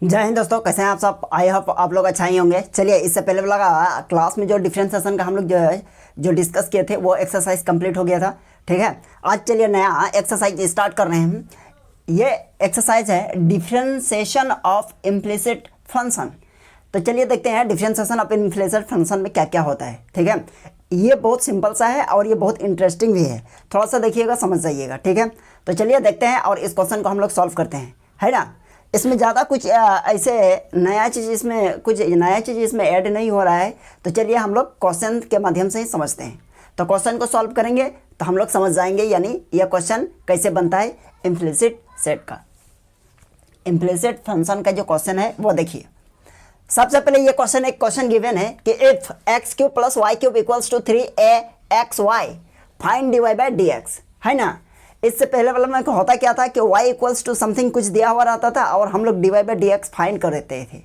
जय हिंद दोस्तों, कैसे हैं आप सब। आई होप आप लोग अच्छा ही होंगे। चलिए, इससे पहले लगा क्लास में जो डिफरेंशिएशन का हम लोग जो डिस्कस किए थे वो एक्सरसाइज कंप्लीट हो गया था। ठीक है, आज चलिए नया एक्सरसाइज स्टार्ट कर रहे हैं। ये एक्सरसाइज है डिफरेंशिएशन ऑफ इम्प्लिसिट फंक्शन। तो चलिए देखते हैं डिफरेंशिएशन ऑफ इम्प्लिसिट फंक्शन में क्या क्या होता है। ठीक है, ये बहुत सिंपल सा है और ये बहुत इंटरेस्टिंग भी है। थोड़ा सा देखिएगा, समझ जाइएगा। ठीक है, तो चलिए देखते हैं और इस क्वेश्चन को हम लोग सॉल्व करते हैं, है ना। इसमें ज़्यादा कुछ ऐसे नया चीज़ इसमें ऐड नहीं हो रहा है। तो चलिए हम लोग क्वेश्चन के माध्यम से ही समझते हैं। तो क्वेश्चन को सॉल्व करेंगे तो हम लोग समझ जाएंगे, यानी यह क्वेश्चन कैसे बनता है इम्प्लिसिट सेट का। इम्प्लिसिट फंक्शन का जो क्वेश्चन है वो देखिए। सबसे पहले ये क्वेश्चन एक क्वेश्चन गिवन है कि if x cube plus y cube equals to 3aXy find dy by dx, है ना। इससे पहले वाला में होता क्या था कि y इक्वल्स टू समथिंग कुछ दिया हुआ रहता था और हम लोग dy बाई dx फाइंड कर देते थे।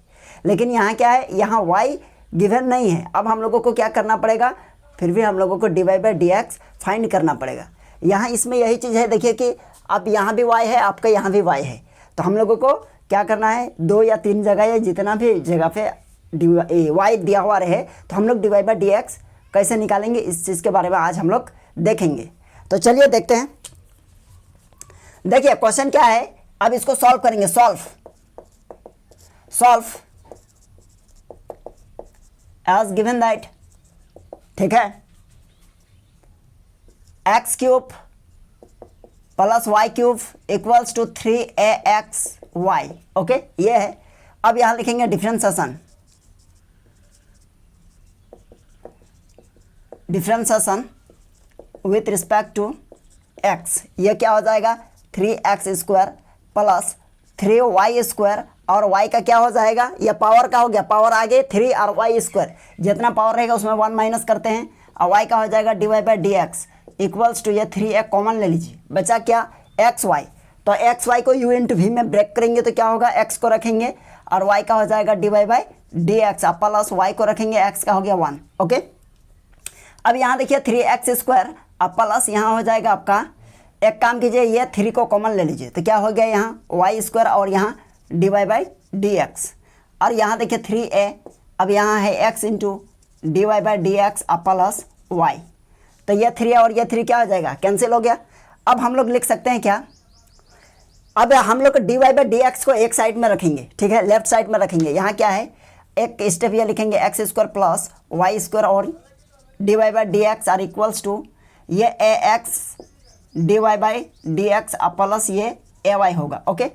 लेकिन यहाँ क्या है, यहाँ y गिवन नहीं है। अब हम लोगों को क्या करना पड़ेगा, फिर भी हम लोगों को dy बाई dx फाइंड करना पड़ेगा। यहाँ इसमें यही चीज़ है, देखिए कि अब यहाँ भी y है, आपका यहाँ भी y है। तो हम लोगों को क्या करना है, 2 या 3 जगह या जितना भी जगह पे y दिया हुआ रहे तो हम लोग dy बाई dx कैसे निकालेंगे, इस चीज़ के बारे में आज हम लोग देखेंगे। तो चलिए देखते हैं। देखिए क्वेश्चन क्या है, अब इसको सॉल्व करेंगे। सॉल्व एज गिवन दैट, ठीक है, x cube plus y cube equals to 3aXy। Okay, ये है। अब यहां लिखेंगे differentiation with respect to x। ये क्या हो जाएगा, 3x square plus 3y square, और y का क्या हो जाएगा, ये पावर का हो गया, पावर आगे 3 और y स्क्वायर, जितना पावर रहेगा उसमें 1 माइनस करते हैं और y का हो जाएगा dy by dx equals to, ये 3 कॉमन ले लीजिए, बचा क्या xy। तो xy को u इंटू वी में ब्रेक करेंगे तो क्या होगा, x को रखेंगे और y का हो जाएगा dy by dx plus y को रखेंगे, x का हो गया 1। ओके, अब यहाँ देखिए 3x स्क्वायर अब प्लस यहाँ हो जाएगा आपका, एक काम कीजिए, ये 3 को कॉमन ले लीजिए तो क्या हो गया यहाँ y स्क्वायर और यहाँ dy बाई dx, और यहाँ देखिए 3a, अब यहाँ है x into dy by dx plus y। तो ये 3 और ये 3 क्या हो जाएगा, कैंसिल हो गया। अब हम लोग लिख सकते हैं क्या, अब हम लोग dy बाई dx को एक साइड में रखेंगे, ठीक है, लेफ्ट साइड में रखेंगे। यहाँ क्या है, एक स्टेप ये लिखेंगे x square plus y square और dy by dx are equals to, ये ax dy by dx plus ये ay होगा। ओके,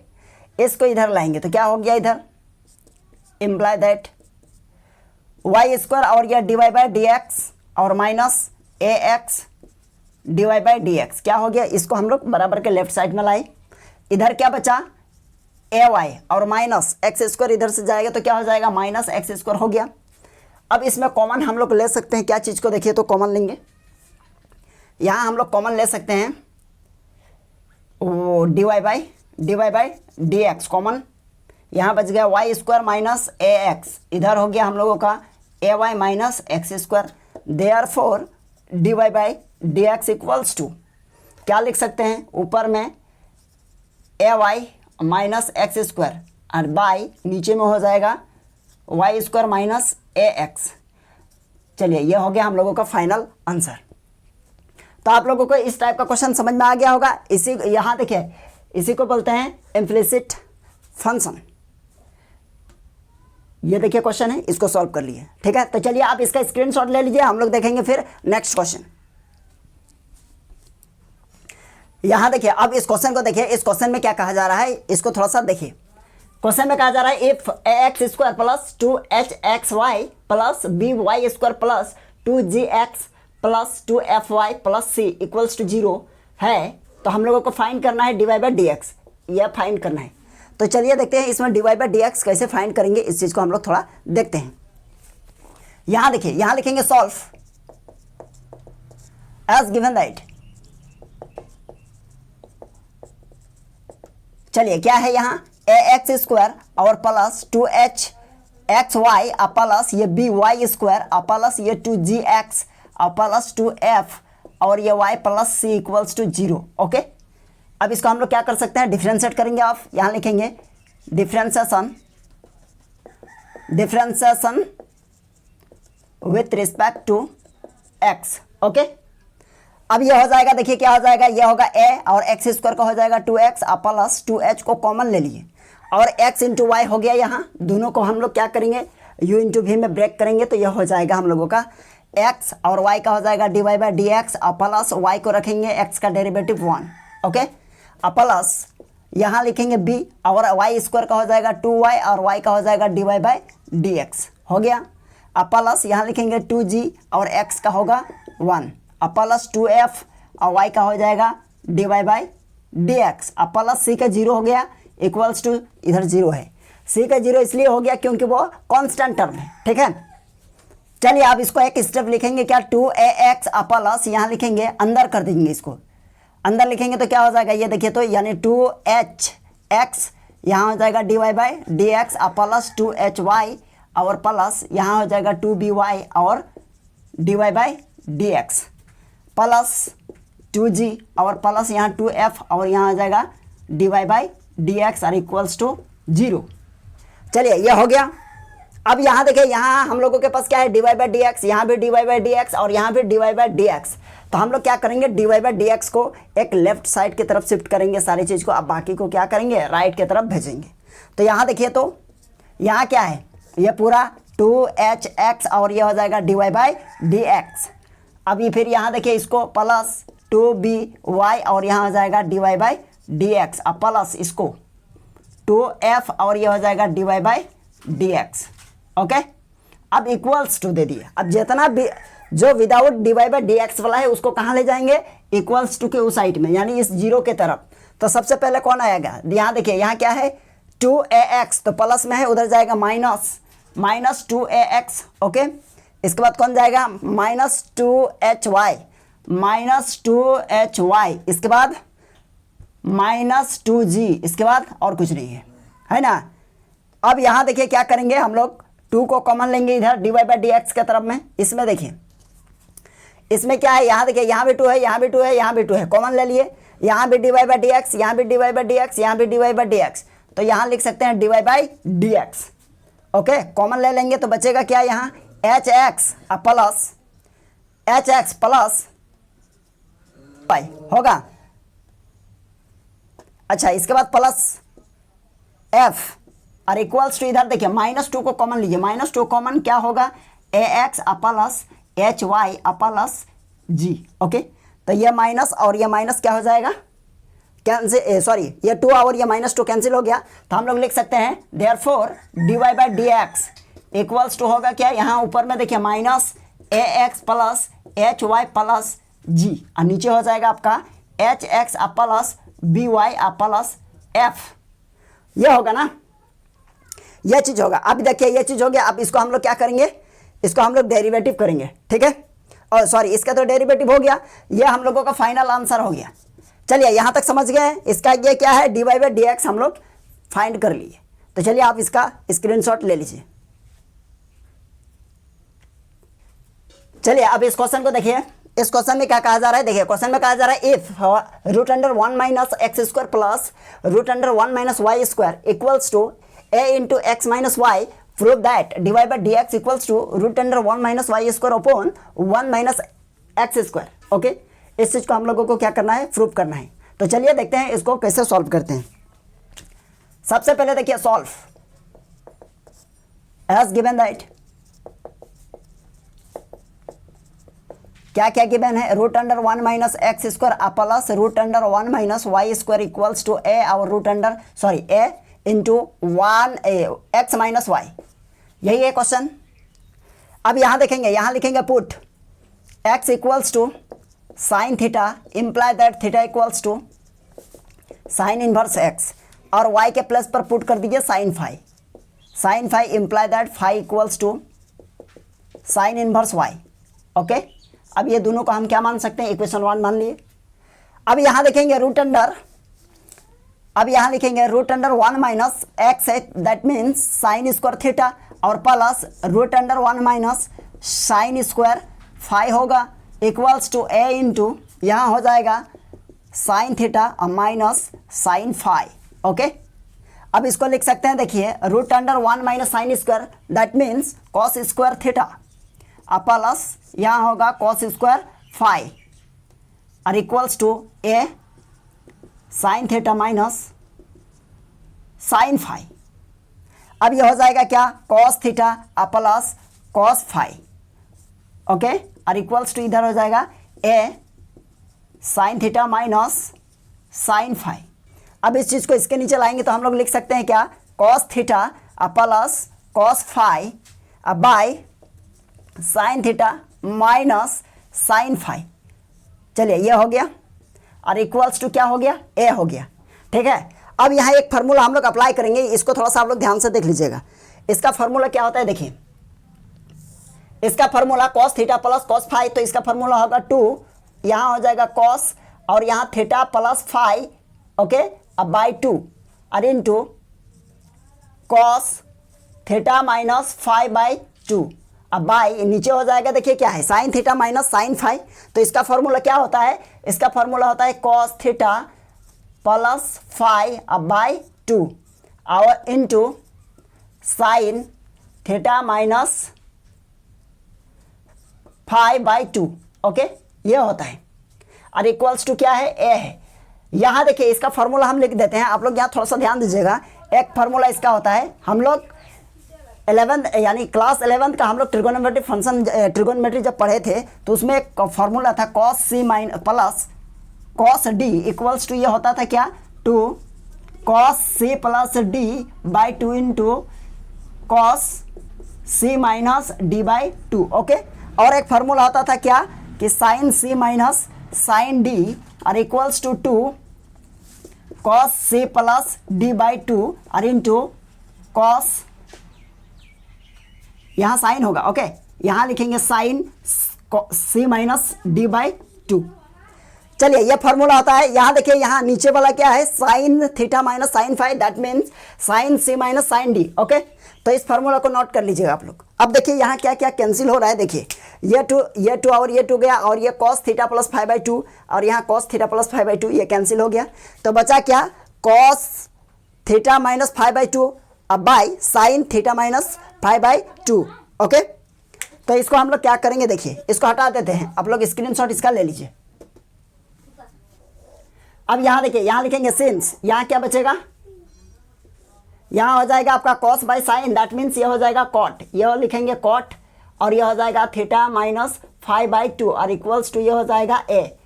इसको इधर लाएंगे तो क्या हो गया, इधर इम्प्लाई दैट y स्क्वायर और ये dy बाई dx और minus ax dy by dx क्या हो गया, इसको हम लोग बराबर के लेफ्ट साइड में लाए। इधर क्या बचा, ay और माइनस एक्स स्क्वायर इधर से जाएगा तो क्या हो जाएगा, माइनस एक्स स्क्वायर हो गया। अब इसमें कॉमन हम लोग ले सकते हैं, क्या चीज़ को देखिए तो कॉमन लेंगे, यहाँ हम लोग कॉमन ले सकते हैं वो dy बाई dx कॉमन, यहाँ बच गया y स्क्वायर माइनस ax, इधर हो गया हम लोगों का ay minus x square. Therefore dy by dx equals to, क्या लिख सकते हैं, ऊपर में ay माइनस एक्स स्क्वायर और बाई नीचे में हो जाएगा y स्क्वायर माइनस ax। चलिए, ये हो गया हम लोगों का फाइनल आंसर। तो आप लोगों को इस टाइप का क्वेश्चन समझ में आ गया होगा। इसी यहाँ देखिए, इसी को बोलते हैं इम्प्लिसिट फंक्शन। ये देखिए क्वेश्चन है, इसको सॉल्व कर लिए, ठीक है। तो चलिए आप इसका स्क्रीनशॉट ले लीजिए, हम लोग देखेंगे फिर नेक्स्ट क्वेश्चन। यहाँ देखिए, अब इस क्वेश्चन को देखिए, इस क्वेश्चन में क्या कहा जा रहा है, इसको थोड़ा सा देखिए। क्वेश्चन में कहा जा रहा है if ax square plus 2hxy plus by square plus 2gx plus 2fy plus c equals to 0 है, तो हम लोगों को फाइंड करना है dy बाई dx, यह फाइंड करना है। तो चलिए देखते हैं इसमें dy बाई dx कैसे फाइंड करेंगे, इस चीज़ को हम लोग थोड़ा देखते हैं। यहाँ देखिए, यहाँ लिखेंगे सॉल्व एज गिवन दैट। चलिए क्या है यहाँ, ax स्क्वायर और प्लस 2hxy प्लस ये by स्क्वायर प्लस ये 2gx प्लस 2f और ये y plus c equals to 0। Okay, अब इसको हम लोग क्या कर सकते हैं, डिफ्रेंशिएट करेंगे। आप यहाँ लिखेंगे differentiation differentiation with respect to x. Okay, अब ये हो जाएगा, देखिए क्या हो जाएगा, ये होगा a और एक्स स्क्वायर का हो जाएगा 2x प्लस 2h को कॉमन ले लिए और x इंटू वाई हो गया। यहाँ दोनों को हम लोग क्या करेंगे, u इंटू वी में ब्रेक करेंगे तो यह हो जाएगा हम लोगों का x और y का हो जाएगा dy by d x plus y को रखेंगे x का डेरिवेटिव 1। ओके, प्लस यहाँ लिखेंगे b और y स्क्वायर का हो जाएगा 2y और y का हो जाएगा dy बाई डी एक्स हो गया। प्लस यहाँ लिखेंगे 2g और x का होगा 1 प्लस 2f और y का हो जाएगा dy by d x plus c का 0 हो गया इक्वल्स टू, इधर 0 है, c का 0 इसलिए हो गया क्योंकि वो कांस्टेंट टर्म है। ठीक है, चलिए आप इसको एक स्टेप लिखेंगे क्या, 2ax प्लस यहाँ लिखेंगे, अंदर कर देंगे, इसको अंदर लिखेंगे तो क्या हो जाएगा, ये देखिए तो यानी 2hx यहाँ हो जाएगा dy by d x plus 2hy और प्लस यहाँ हो जाएगा 2by और dy by d x plus 2g और प्लस यहाँ 2f और यहाँ हो जाएगा dy बाई डी एक्स और इक्वल्स टू 0। चलिए ये हो गया। अब यहाँ देखिए, यहाँ हम लोगों के पास क्या है, dy बाई डी एक्स, यहाँ भी dy बाई डी एक्स और यहाँ भी dy बाई डी एक्स। तो हम लोग क्या करेंगे, dy बाई डी एक्स को एक लेफ्ट साइड की तरफ शिफ्ट करेंगे सारी चीज़ को, अब बाकी को क्या करेंगे, राइट की तरफ भेजेंगे। तो यहाँ देखिए तो यहाँ क्या है, ये पूरा 2hx और ये हो जाएगा dy बाई डी एक्स। अभी फिर यहाँ देखिए इसको प्लस 2by और यहाँ हो जाएगा dy by d x plus इसको 2f और ये हो जाएगा dy by d x. Okay, अब इक्वल्स टू दे दिए। अब जितना भी जो without dy by d x वाला है उसको कहाँ ले जाएंगे, इक्वल्स टू के उस साइड में, यानी इस 0 के तरफ। तो सबसे पहले कौन आएगा, यहाँ देखिए यहाँ क्या है 2ax, तो प्लस में है, उधर जाएगा माइनस 2ax। ओके, इसके बाद कौन जाएगा, -2hy, इसके बाद -2g, इसके बाद और कुछ नहीं है ना। अब यहाँ देखिए क्या करेंगे हम लोग, 2 को कॉमन लेंगे इधर dy बाई डी एक्स के तरफ में। इसमें देखिए, इसमें क्या है, यहाँ देखिए यहाँ भी 2 है, यहाँ भी 2 है, यहाँ भी 2 है, कॉमन ले लिए। यहाँ भी dy बाई डी एक्स, यहाँ भी dy बाई डी एक्स, यहाँ भी dy बाई डी एक्स, तो यहाँ लिख सकते हैं dy by d x. Okay, common ले लेंगे तो बचेगा क्या, यहाँ hx प्लस y होगा। अच्छा, इसके बाद प्लस f और इक्वल्स टू, इधर देखिए -2 को कॉमन लीजिए, -2 कॉमन क्या होगा, ax plus hy plus g। Okay, तो ये माइनस और ये माइनस क्या हो जाएगा, कैंसिल, सॉरी ये 2 और ये -2 कैंसिल हो गया। तो हम लोग लिख सकते हैं therefore dy by d x equals to होगा क्या, यहाँ ऊपर में देखिए -ax plus hy plus g और नीचे हो जाएगा आपका hx plus by plus f। ये होगा ना, यह चीज़ होगा। अब देखिए ये चीज़ हो गया। अब इसको हम लोग क्या करेंगे, इसको हम लोग डेरिवेटिव करेंगे। ठीक है, और सॉरी इसका तो डेरिवेटिव हो गया, ये हम लोगों का फाइनल आंसर हो गया। चलिए यहाँ तक समझ गए, इसका ये क्या है, dy बाई डी एक्स हम लोग फाइंड कर लिए। तो चलिए आप इसका स्क्रीनशॉट ले लीजिए। चलिए अब इस क्वेश्चन को देखिए, इस क्वेश्चन में क्या कहा जा रहा है, देखिए क्वेश्चन में कहा जा रहा है if √1 minus x square plus √1 minus y square equals to a into x minus y, prove that dy by d x equals to √1 minus y square upon 1 minus x square. Okay, इस चीज़ को हम लोगों को क्या करना है, prove करना है। तो चलिए देखते हैं इसको कैसे सॉल्व करते हैं। सबसे पहले देखिए सॉल्व एज गिवन दैट, क्या क्या गिवन है, √1 minus x square plus √1 minus y square equals to a और a into 1 x minus y, यही है क्वेश्चन। अब यहाँ देखेंगे, यहाँ लिखेंगे put x equals to sine theta imply that theta equals to sine inverse x और y के प्लस पर पुट कर दीजिए sine phi imply that phi equals to sine inverse y। Okay, अब ये दोनों को हम क्या मान सकते हैं, इक्वेशन 1 मान लिए। अब यहाँ देखेंगे रूट अंडर, अब यहाँ लिखेंगे √1 माइनस एक्स है, that means sine square theta और plus √1 minus sine square phi होगा इक्वल्स टू a इंटू यहाँ हो जाएगा साइन थीटा और माइनस साइन फाई। ओके, अब इसको लिख सकते हैं, देखिए root under 1 minus sine square, that means cos square theta plus यहाँ होगा कॉस स्क्वायर फाई और equals to a sine theta minus sine phi. अब ये हो जाएगा क्या, cos theta plus cos phi, okay, और इक्वल्स टू इधर हो जाएगा a sine theta minus sine phi. अब इस चीज़ को इसके नीचे लाएंगे तो हम लोग लिख सकते हैं क्या, cos theta plus cos phi by sine theta minus sine phi. चलिए ये हो गया और इक्वल्स टू क्या हो गया, ए हो गया, ठीक है। अब यहाँ एक फार्मूला हम लोग अप्लाई करेंगे, इसको थोड़ा सा आप लोग ध्यान से देख लीजिएगा। इसका फार्मूला क्या होता है, देखिए इसका formula cos theta plus cos phi, तो इसका फार्मूला होगा 2, यहाँ हो जाएगा कॉस और यहाँ थीटा प्लस फाई, ओके, अब बाई 2 और into cos theta minus phi by 2, अब बाई नीचे हो जाएगा, देखिए क्या है, sine theta minus sine phi. तो इसका फार्मूला क्या होता है, इसका फार्मूला होता है कॉस थीटा प्लस फाई अब बाई 2 और into sine theta minus phi by 2, okay, ये होता है और इक्वल्स टू क्या है, ए है। यहाँ देखिए इसका फार्मूला हम लिख देते हैं, आप लोग यहाँ थोड़ा सा ध्यान दीजिएगा। एक फार्मूला इसका होता है, हम लोग 11 यानी क्लास 11 का हम लोग ट्रिगोनोमेट्री फंक्शन ट्रिगोनोमेट्री जब पढ़े थे तो उसमें एक फार्मूला था cos c mine plus cos d equals to ये होता था क्या, 2 cos c plus d by 2 into cos c minus d by 2, okay. और एक फार्मूला होता था क्या कि sine c minus sine d और equals to 2 cos c plus d by 2 और इंटू कॉस, यहाँ साइन होगा, ओके, यहाँ लिखेंगे sine c minus d by 2। चलिए ये फार्मूला होता है। यहाँ देखिए यहाँ नीचे वाला क्या है, sine theta minus sine phi, that means sine c minus sine d, okay. तो इस फार्मूला को नोट कर लीजिएगा आप लोग। अब देखिए यहाँ क्या क्या कैंसिल हो रहा है, देखिए ये टू और ये 2 गया और ये कॉस थीटा प्लस 5/2 और यहाँ कॉस थीटा प्लस 5/2 ये कैंसिल हो गया। तो बचा क्या, कॉस थीटा माइनस 5/2 अब by sine theta minus 5/2, okay. तो इसको हम लोग क्या करेंगे, देखिए इसको हटा देते हैं, आप लोग स्क्रीनशॉट इसका ले लीजिए। अब यहाँ देखिए यहाँ लिखेंगे सिंस, यहाँ क्या बचेगा, यहाँ हो जाएगा आपका cos by sine, that means ये हो जाएगा कॉट, ये लिखेंगे कॉट और ये हो जाएगा थीटा माइनस 5/2 और इक्वल्स टू ये हो जाएगा ए,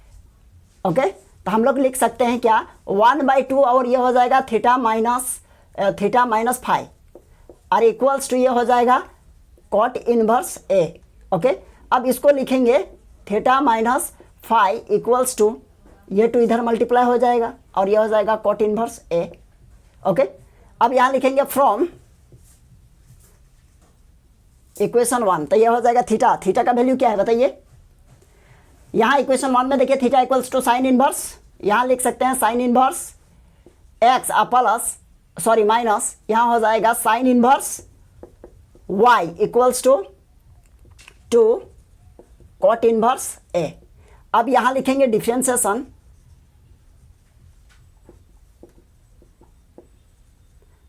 ओके। तो हम लोग लिख सकते हैं क्या, 1/2 और ये हो जाएगा थीटा माइनस 5 और इक्वल्स टू ये हो जाएगा कॉट इनवर्स ए, ओके। अब इसको लिखेंगे थीटा माइनस 5 इक्वल्स टू ये 2 इधर मल्टीप्लाई हो जाएगा और ये हो जाएगा कॉट इनवर्स ए, ओके। अब यहाँ लिखेंगे फ्रॉम इक्वेशन 1, तो ये हो जाएगा थीटा, थीटा का वैल्यू क्या है बताइए। यहाँ इक्वेशन 1 में देखिए theta equals to sine inverse, यहाँ लिख सकते हैं sine inverse x plus sorry minus, यहाँ हो जाएगा sine inverse y equals to cot inverse a. अब यहाँ लिखेंगे differentiation,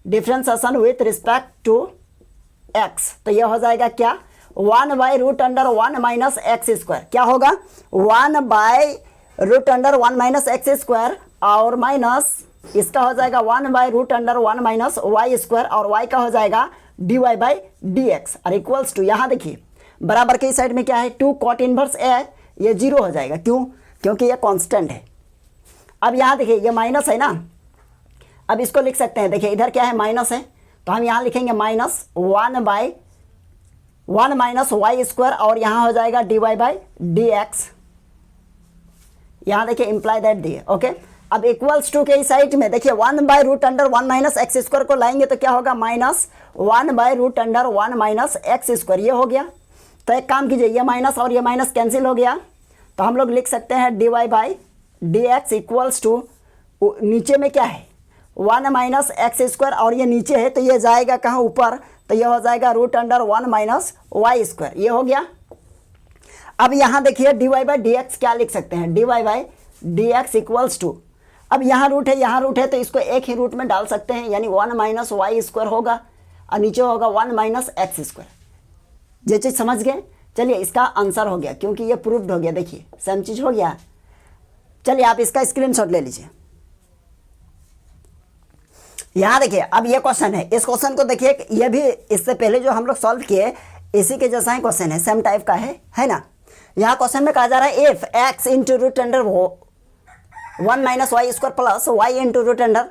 differentiation with respect to x, तो ये हो जाएगा क्या, 1/√1 माइनस एक्स स्क्वायर, क्या होगा 1/√1 माइनस एक्स स्क्वायर और माइनस इसका हो जाएगा 1/√1 माइनस वाई स्क्वायर और y का हो जाएगा dy/dx और इक्वल्स टू, यहाँ देखिए बराबर के साइड में क्या है 2 कॉट इनवर्स ए, ये 0 हो जाएगा, क्यों, क्योंकि ये कांस्टेंट है। अब यहाँ देखिए ये माइनस है ना, अब इसको लिख सकते हैं, देखिए इधर क्या है माइनस है, तो हम यहाँ लिखेंगे माइनस 1/1 माइनस वाई स्क्वायर और यहाँ हो जाएगा dy/dx, यहाँ देखिए इम्प्लाई दैट दिए, ओके। अब इक्वल्स टू के साइड में देखिए 1/√1 माइनस एक्स स्क्वायर को लाएंगे तो क्या होगा, माइनस 1/√1 माइनस एक्स स्क्वायर, ये हो गया। तो एक काम कीजिए, ये माइनस और ये माइनस कैंसिल हो गया, तो हम लोग लिख सकते हैं dy/dx इक्वल्स टू, नीचे में क्या है 1 माइनस एक्स स्क्वायर और ये नीचे है तो ये जाएगा कहाँ, ऊपर, तो ये हो जाएगा √1 माइनस वाई स्क्वायर, ये हो गया। अब यहाँ देखिए dy/dx क्या लिख सकते हैं, dy/dx इक्वल्स टू, अब यहाँ रूट है, यहाँ रूट है, तो इसको एक ही रूट में डाल सकते हैं, यानी 1 माइनस वाई स्क्वायर होगा और नीचे होगा 1 माइनस एक्स स्क्वायर। ये चीज़ समझ गए? चलिए इसका आंसर हो गया, क्योंकि ये प्रूव्ड हो गया। देखिए सेम चीज़ हो गया। चलिए आप इसका स्क्रीनशॉट ले लीजिए। यहाँ देखिए, अब ये क्वेश्चन है, इस क्वेश्चन को देखिए, ये भी इससे पहले जो हम लोग सॉल्व किए इसी के जैसा ही क्वेश्चन है, सेम टाइप का है ना। यहाँ क्वेश्चन में कहा जा रहा है if x into root under 1 minus y square plus y into root under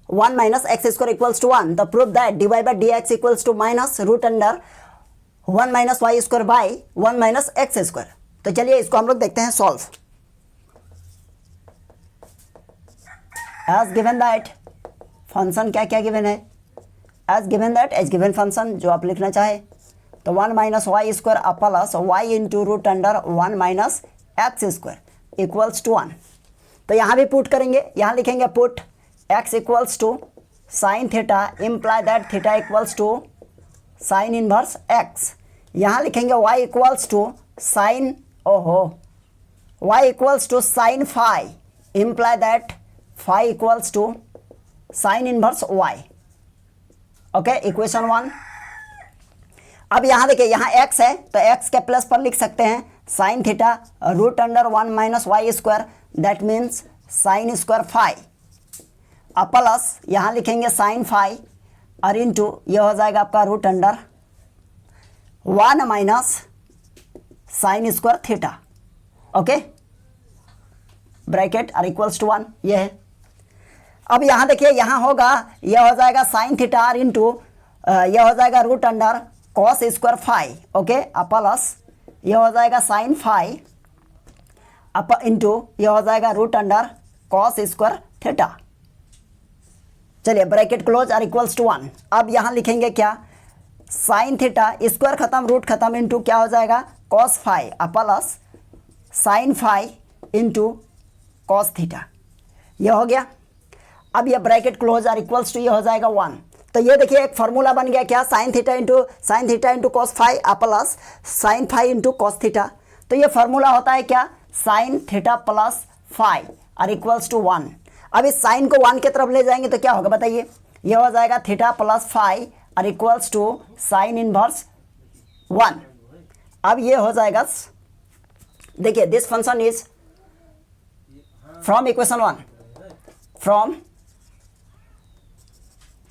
1 minus x square equals to 1, the proof that d y by d x equals to minus root under 1 minus y square by 1 minus x square. तो चलिए इसको हम लोग देखते हैं solve. As given that function क्या क्या given है, as given that as given function जो आप लिखना चाहे, तो 1 minus y square plus y into root under 1 minus x square equals to 1। तो यहाँ भी पुट करेंगे, यहाँ लिखेंगे put x equals to sine theta imply that theta equals to sine inverse x। यहाँ लिखेंगे y equals to sine y equals to sine phi imply that phi equals to sine inverse y। Okay, equation 1। अब यहाँ देखिए, यहाँ x है तो x के plus पर लिख सकते हैं sine theta root under 1 minus y square, that means sine square phi, अब प्लस यहाँ लिखेंगे साइन फाई और इंटू ये हो जाएगा आपका root under 1 minus sine square theta. Okay, bracket और इक्वल्स टू 1 ये है। अब यहाँ देखिए, यहाँ होगा ये हो जाएगा साइन थीटा और इंटू ये हो जाएगा root under cos square phi. Okay, अब प्लस ये हो जाएगा साइन फाई अप इंटू ये हो जाएगा root under cos square theta. चलिए ब्रैकेट क्लोज और इक्वल्स टू 1। अब यहाँ लिखेंगे क्या, साइन थीटा स्क्वायर खत्म रूट खत्म इंटू क्या हो जाएगा cos phi plus sine phi into cos theta, ये हो गया। अब ये ब्रैकेट क्लोज और इक्वल्स टू ये हो जाएगा 1। तो ये देखिए एक फार्मूला बन गया क्या, sine theta into cos phi plus sine phi into cos theta. तो ये फार्मूला होता है क्या, साइन थीटा प्लस फाई और इक्वल्स टू 1। अब इस साइन को 1 की तरफ ले जाएंगे तो क्या होगा बताइए, ये हो जाएगा थीटा प्लस फाई और इक्वल्स टू साइन इनवर्स 1। अब ये हो जाएगा, देखिए this function is from equation 1, from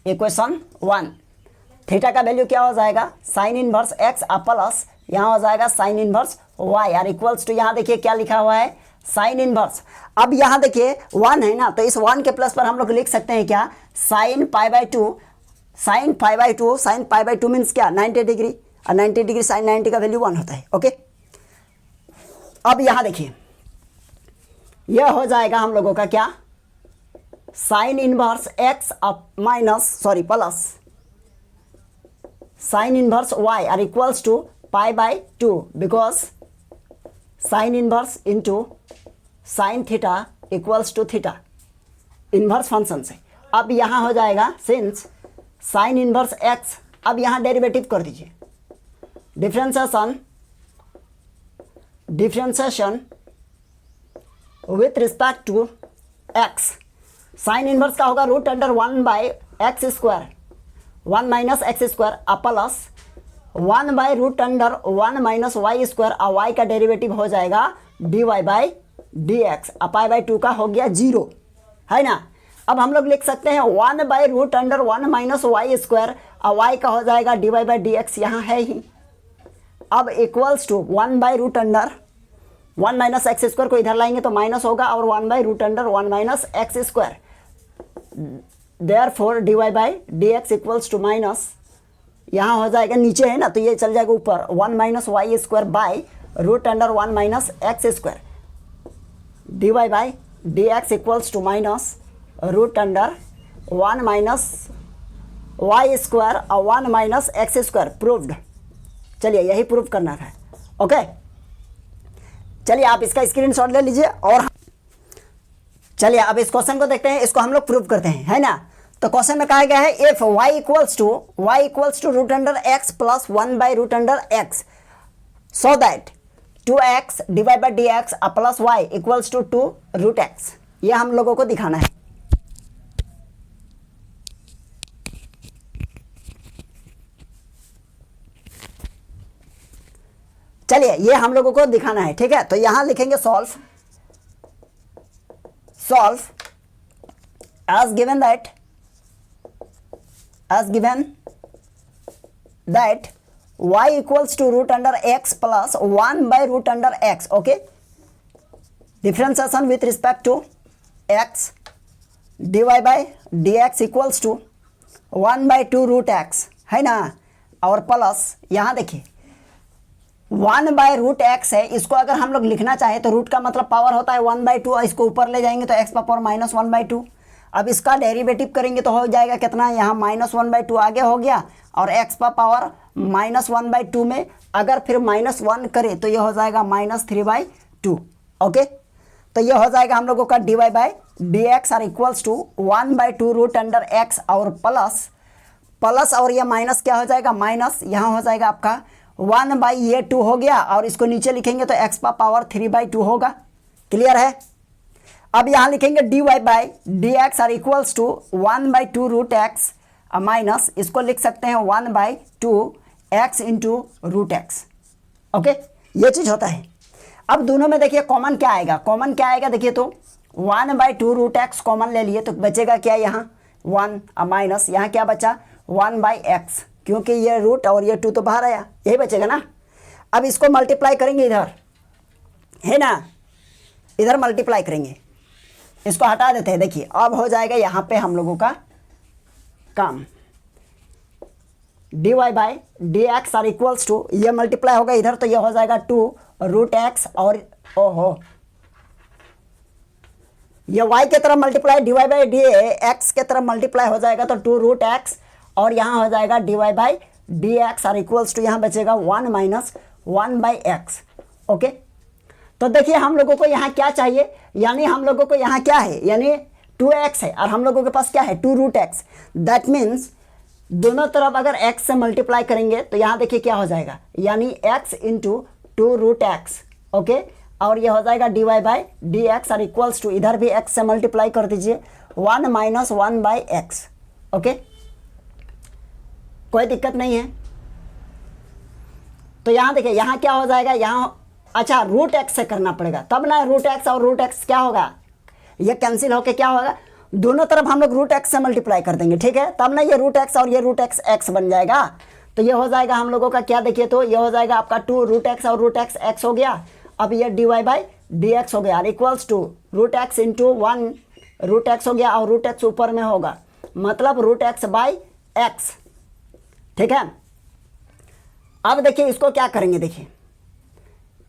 equation 1 theta का वैल्यू क्या हो जाएगा साइन इनवर्स एक्स प्लस यहाँ हो जाएगा साइन इनवर्स वाई और इक्वल्स टू यहाँ देखिए क्या लिखा हुआ है साइन इनवर्स। अब यहाँ देखिए 1 है ना, तो इस 1 के प्लस पर हम लोग लिख सकते हैं क्या, sine pi by 2, sine pi by 2, sine pi by 2 means क्या 90 डिग्री, और 90 डिग्री साइन 90 का वैल्यू 1 होता है। ओके, अब यहाँ देखिए यह हो जाएगा हम लोगों का क्या, sine inverse x plus sine inverse y और equals to pi by 2, because sine inverse into sine theta equals to theta, inverse function से। अब यहाँ हो जाएगा सिंस साइन इनवर्स एक्स, अब यहाँ डेरिवेटिव कर दीजिए, differentiation with respect to x. Sine inverse का होगा root under 1 by x square 1 minus x square plus 1 by root under 1 minus y square, और वाई का डेरिवेटिव हो जाएगा d y by d x, pi by 2 का हो गया 0, है ना। अब हम लोग लिख सकते हैं 1 by root under 1 minus y square, और वाई का हो जाएगा d y by d x, यहाँ है ही। अब equals to 1 by root under 1 minus x square को इधर लाएंगे तो माइनस होगा, और 1 by root under 1 minus x square, therefore d y by d x equals to minus, यहाँ हो जाएगा नीचे है ना तो ये चल जाएगा ऊपर 1 minus y square by root under 1 minus x square, d y by d x equals to minus root under 1 minus y square और 1 माइनस एक्स स्क्वायर। प्रूव्ड। चलिए यही प्रूव करना है। ओके, चलिए आप इसका स्क्रीनशॉट ले लीजिए। और चलिए अब इस क्वेश्चन को देखते हैं, इसको हम लोग प्रूव करते हैं, है ना। तो क्वेश्चन में कहा गया है if y equals to root under x plus 1 by root under x, so that 2x divide by d x plus y equals to 2 root x. ये हम लोगों को दिखाना है। चलिए ये हम लोगों को दिखाना है, ठीक है। तो यहां लिखेंगे solve as given that y equals to root under x plus 1 by root under x, okay। differentiation with respect to x dy by dx equals to 1 by 2 root x, है ना। और प्लस यहाँ देखिए 1 बाय रूट एक्स है, इसको अगर हम लोग लिखना चाहें तो रूट का मतलब पावर होता है 1/2, इसको ऊपर ले जाएंगे तो एक्स पावर -1/2। अब इसका डेरिवेटिव करेंगे तो हो जाएगा कितना, यहाँ -1/2 आगे हो गया और एक्स का पावर -1/2 में अगर फिर -1 करें तो ये हो जाएगा -3/2, ओके। तो ये हो जाएगा हम लोगों का dy by d x are equals to 1/2 root under x और प्लस और ये माइनस क्या हो जाएगा, माइनस यहाँ हो जाएगा आपका 1/2 हो गया और इसको नीचे लिखेंगे तो एक्स का पावर 3/2 होगा। क्लियर है। अब यहाँ लिखेंगे dy by d x are equals to 1/2 root x minus इसको लिख सकते हैं 1/2 x into root x, okay. ये चीज़ होता है। अब दोनों में देखिए कॉमन क्या आएगा, देखिए तो 1/2 रूट एक्स कॉमन ले लिए तो बचेगा क्या, यहाँ 1 माइनस यहाँ क्या बचा 1/x, क्योंकि ये रूट और ये 2 तो बाहर आया, यही बचेगा ना। अब इसको मल्टीप्लाई करेंगे इधर, है ना, इधर मल्टीप्लाई करेंगे, इसको हटा देते हैं। देखिए अब हो जाएगा यहाँ पे हम लोगों का काम dy by d x are equals to, ये मल्टीप्लाई होगा इधर तो ये हो जाएगा 2 रूट एक्स और ओहो ये y के तरफ multiply dy by d x के तरफ मल्टीप्लाई हो जाएगा तो 2 रूट एक्स और यहाँ हो जाएगा dy by d x are equals to यहाँ बचेगा 1 माइनस 1/x, ओके। तो देखिए हम लोगों को यहाँ क्या चाहिए, यानी हम लोगों को यहाँ क्या है, यानी 2x है और हम लोगों के पास क्या है 2 रूट एक्स। दैट मीन्स दोनों तरफ अगर x से मल्टीप्लाई करेंगे तो यहाँ देखिए क्या हो जाएगा, यानी x into 2 root x, okay. और ये हो जाएगा dy by d x are equals to, इधर भी x से मल्टीप्लाई कर दीजिए 1 माइनस 1/x, ओके। कोई दिक्कत नहीं है। तो यहाँ देखिए यहाँ क्या हो जाएगा, यहाँ अच्छा रूट एक्स से करना पड़ेगा तब ना, रूट एक्स और रूट एक्स क्या होगा, ये कैंसिल होके क्या होगा, दोनों तरफ हम लोग रूट एक्स से मल्टीप्लाई कर देंगे, ठीक है, तब ना ये रूट एक्स और ये रूट एक्स एक्स बन जाएगा। तो ये हो जाएगा हम लोगों का क्या, देखिए तो ये हो जाएगा आपका 2 रूट एक्स और रूट एक्स एक्स हो गया। अब ये dy बाई डी एक्स हो गया और equals to root x into 1 root x हो गया और रूट एक्स ऊपर में होगा, मतलब रूट एक्स बाई एक्स, ठीक है। अब देखिए इसको क्या करेंगे, देखिए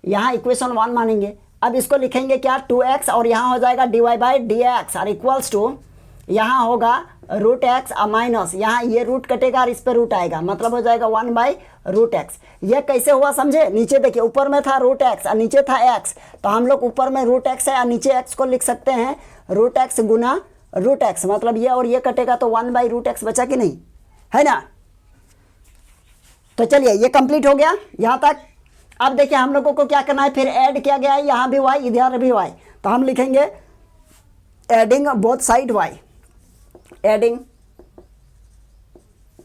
यहाँ इक्वेशन 1 मानेंगे। अब इसको लिखेंगे क्या 2x और यहाँ हो जाएगा dy बाई डी एक्स और इक्वल्स टू यहाँ होगा रूट एक्स माइनस यहाँ ये रूट कटेगा और इस पर रूट आएगा, मतलब हो जाएगा 1/√x। ये कैसे हुआ समझे, नीचे देखिए ऊपर में था रूट एक्स और नीचे था x, तो हम लोग ऊपर में रूट एक्स है और नीचे x को लिख सकते हैं रूट एक्स गुना रूट एक्स, मतलब ये और ये कटेगा तो 1/√x बचा कि नहीं, है ना। तो चलिए ये कंप्लीट हो गया यहाँ तक। अब देखिए हम लोगों को क्या करना है, फिर ऐड किया गया है, यहाँ भी y इधर भी y, तो हम लिखेंगे adding both side y, adding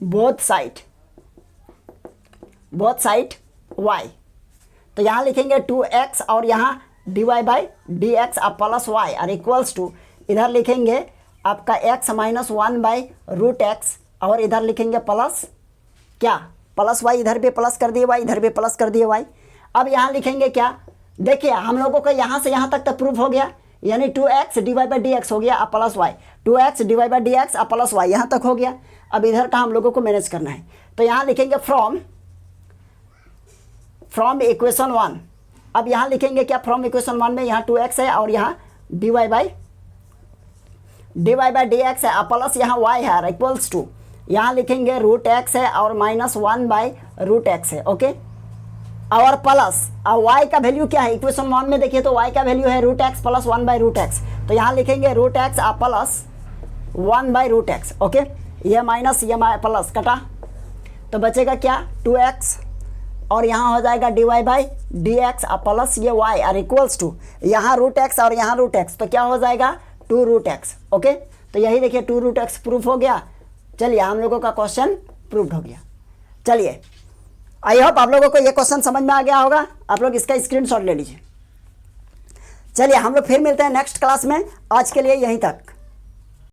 both side y। तो यहाँ लिखेंगे 2x और यहाँ dy by d x plus y और इक्वल्स टू इधर लिखेंगे आपका x माइनस 1/√x और इधर लिखेंगे प्लस क्या, प्लस y, इधर भी प्लस कर दिए y, इधर भी प्लस कर दिए y। अब यहाँ लिखेंगे क्या, देखिए हम लोगों को यहाँ से यहाँ तक तो प्रूफ हो गया, यानी 2x dy by d x हो गया plus y, 2x dy by d x plus y यहाँ तक हो गया। अब इधर का हम लोगों को मैनेज करना है, तो यहाँ लिखेंगे फ्रॉम इक्वेशन 1। अब यहाँ लिखेंगे क्या, फ्रॉम इक्वेशन 1 में यहाँ 2x है और यहाँ dy बाई डी एक्स है प्लस यहाँ y है इक्वल्स टू यहाँ लिखेंगे रूट एक्स है और माइनस 1/√x है, ओके। और प्लस y का वैल्यू क्या है, इक्वेशन 1 में देखिए तो y का वैल्यू है रूट एक्स प्लस 1/√x, तो यहाँ लिखेंगे root x plus 1/√x, okay. ये माइनस ये प्लस कटा तो बचेगा क्या 2x और यहाँ हो जाएगा dy by d x plus ये y और इक्वल्स टू यहाँ रूट एक्स और यहाँ रूट एक्स, तो क्या हो जाएगा 2 रूट एक्स, ओके। तो यही देखिए 2 रूट एक्स प्रूफ हो गया। चलिए हम लोगों का क्वेश्चन प्रूफ हो गया। चलिए आई होप आप लोगों को ये क्वेश्चन समझ में आ गया होगा। आप लोग इसका स्क्रीनशॉट ले लीजिए। चलिए हम लोग फिर मिलते हैं नेक्स्ट क्लास में। आज के लिए यहीं तक।